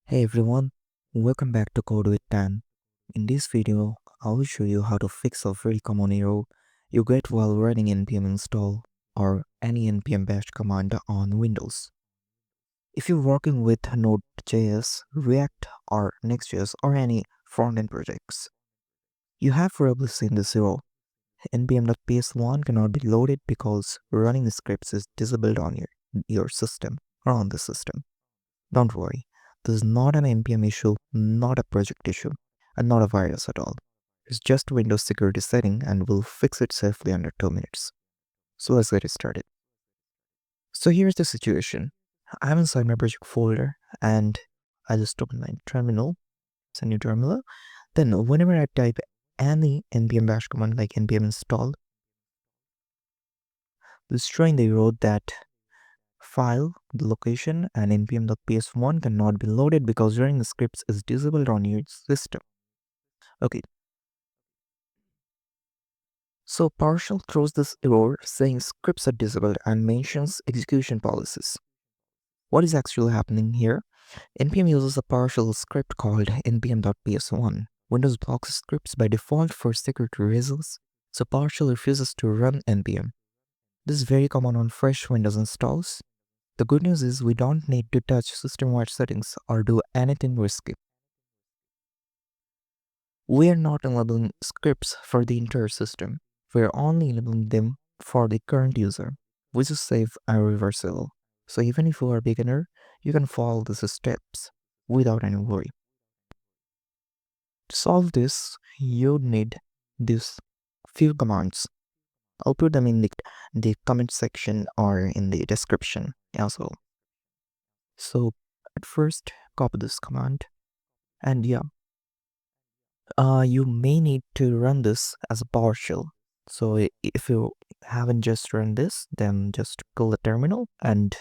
Hey everyone, welcome back to Code with Dan. In this video, I will show you how to fix a very common error you get while running npm install or any npm bash command on Windows. If you're working with Node.js, React, or Next.js or any front-end projects, you have probably seen this error. npm.ps1 cannot be loaded because running the scripts is disabled on your system or on the system. Don't worry, this is not an npm issue, not a project issue, and not a virus at all. It's just a Windows security setting and we'll fix it safely under 2 minutes. So let's get it started. So here's the situation. I'm inside my project folder and I just open my terminal. It's a new terminal. Then whenever I type any npm bash command like npm install, it's showing the error that file, the location, and npm.ps1 cannot be loaded because running the scripts is disabled on your system. Okay, so PowerShell throws this error saying scripts are disabled and mentions execution policies. What is actually happening here? npm uses a PowerShell script called npm.ps1. Windows blocks scripts by default for security reasons, so PowerShell refuses to run npm. This is very common on fresh Windows installs. The good news is we don't need to touch system-wide settings or do anything risky. We are not enabling scripts for the entire system. We are only enabling them for the current user, which is safe and reversible. So even if you are a beginner, you can follow these steps without any worry. To solve this, you need these few commands. I'll put them in the comment section or in the description as well. So at first, copy this command, and you may need to run this as a PowerShell. So if you haven't just run this, then just go the terminal, and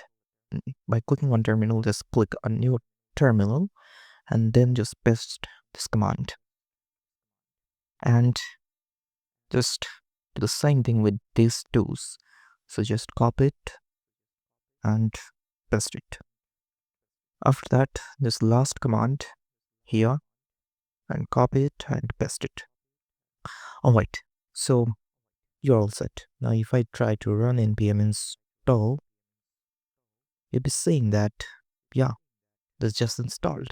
by clicking on terminal, just click on new terminal and then just paste this command. And just do the same thing with these tools. So just copy it and paste it. After that, this last command here, and copy it and paste it. Alright, so you're all set. Now if I try to run npm install, you'll be seeing that, that's just installed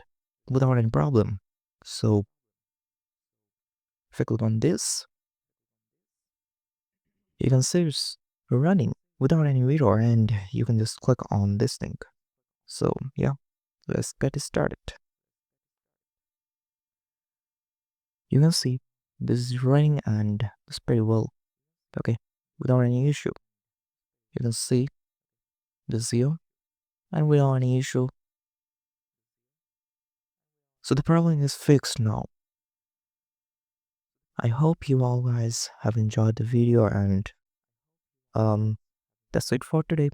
without any problem. So if I click on this, you can see it's running without any error, and you can just click on this thing. So let's get started. You can see this is running and it's pretty well, okay, without any issue. You can see the 0 and without any issue. So the problem is fixed now. I hope you all guys have enjoyed the video, and that's it for today.